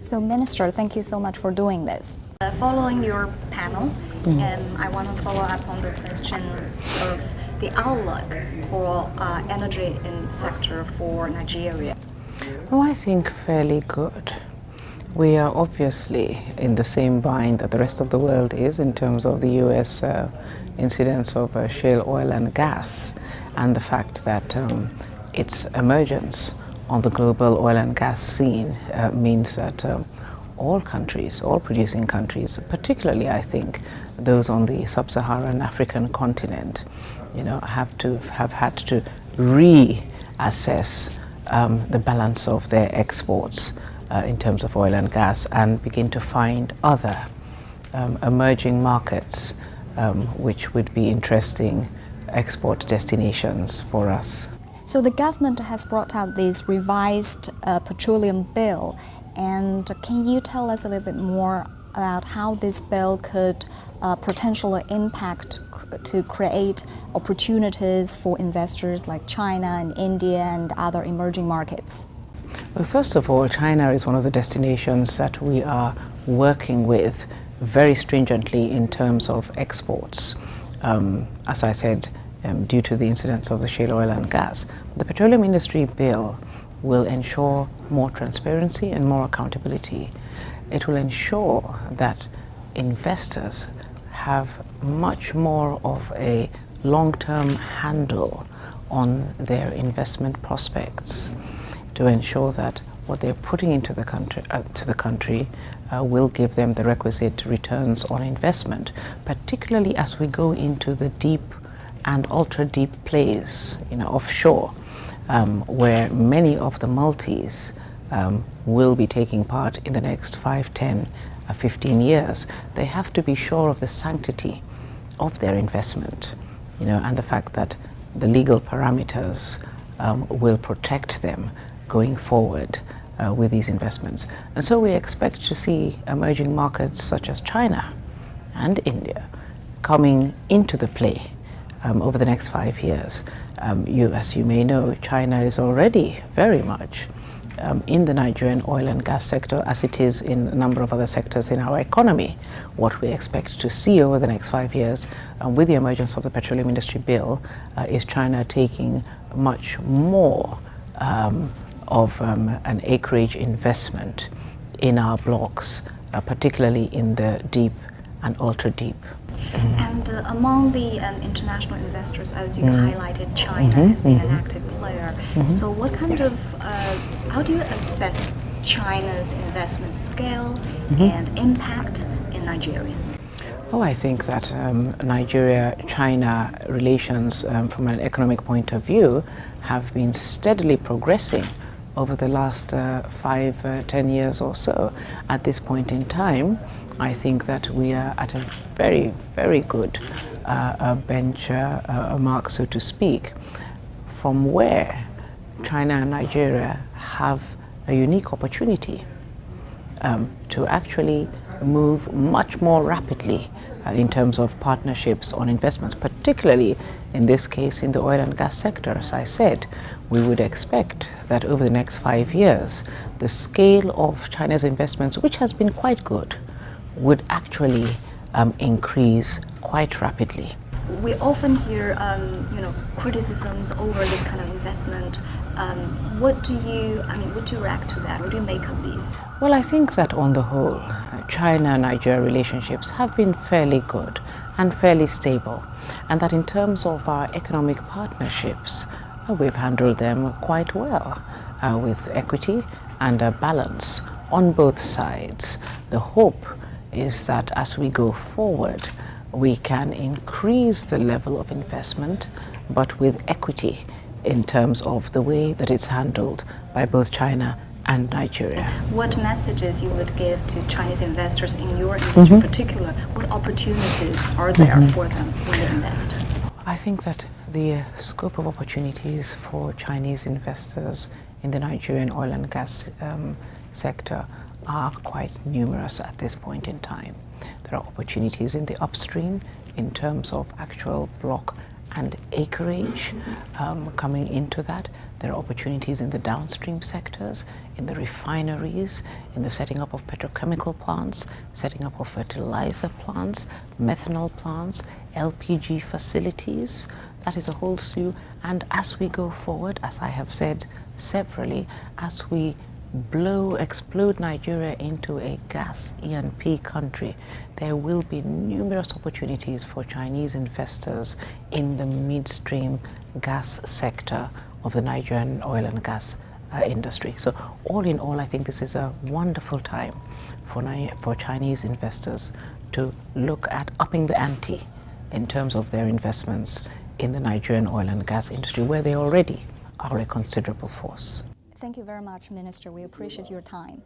So, Minister, thank you so much for doing this. Following your panel, I want to follow up on the question of the outlook for energy in sector for Nigeria. Oh, I think fairly good. We are obviously in the same bind that the rest of the world is in terms of the US incidence of shale oil and gas, and the fact that its emergence on the global oil and gas scene means that all countries, all producing countries, particularly I think those on the sub-Saharan African continent, have had to reassess the balance of their exports in terms of oil and gas and begin to find other emerging markets which would be interesting export destinations for us. So the government has brought out this revised petroleum bill, and can you tell us a little bit more about how this bill could potentially impact to create opportunities for investors like China and India and other emerging markets? Well, first of all, China is one of the destinations that we are working with very stringently in terms of exports. As I said, due to the incidence of the shale oil and gas, the petroleum industry bill will ensure more transparency and more accountability. It will ensure that investors have much more of a long-term handle on their investment prospects, to ensure that what they're putting into the country will give them the requisite returns on investment, particularly as we go into the deep and ultra-deep plays, offshore, where many of the multis will be taking part in the next 5, 10, 15 years. They have to be sure of the sanctity of their investment, and the fact that the legal parameters will protect them going forward with these investments. And so we expect to see emerging markets such as China and India coming into the play over the next 5 years. As you may know, China is already very much in the Nigerian oil and gas sector, as it is in a number of other sectors in our economy. What we expect to see over the next 5 years with the emergence of the petroleum industry bill is China taking much more of an acreage investment in our blocks, particularly in the deep and ultra-deep. And among the international investors, as you highlighted, China has been an active player. So what kind of, how do you assess China's investment scale and impact in Nigeria? Oh, I think that Nigeria-China relations from an economic point of view have been steadily progressing over the last 5, 10 years or so. At this point in time, I think that we are at a very, very good mark, so to speak, from where China and Nigeria have a unique opportunity to actually move much more rapidly in terms of partnerships on investments, particularly in this case in the oil and gas sector. As I said, we would expect that over the next 5 years, the scale of China's investments, which has been quite good, would actually increase quite rapidly. We often hear, criticisms over this kind of investment. What do you react to that? What do you make of these? Well, I think that on the whole, China-Nigeria relationships have been fairly good and fairly stable, and that in terms of our economic partnerships, we've handled them quite well with equity and a balance on both sides. The hope is that as we go forward, we can increase the level of investment, but with equity in terms of the way that it's handled by both China and Nigeria. What messages you would give to Chinese investors in your industry in particular? What opportunities are there for them when they invest? I think that the scope of opportunities for Chinese investors in the Nigerian oil and gas sector are quite numerous at this point in time. There are opportunities in the upstream, in terms of actual block and acreage coming into that. There are opportunities in the downstream sectors, in the refineries, in the setting up of petrochemical plants, setting up of fertilizer plants, methanol plants, LPG facilities. That is a whole slew. And as we go forward, as I have said severally, as we explode Nigeria into a gas E&P country, there will be numerous opportunities for Chinese investors in the midstream gas sector of the Nigerian oil and gas industry. So all in all, I think this is a wonderful time for Chinese investors to look at upping the ante in terms of their investments in the Nigerian oil and gas industry, where they already are a considerable force. Thank you very much, Minister. We appreciate your time.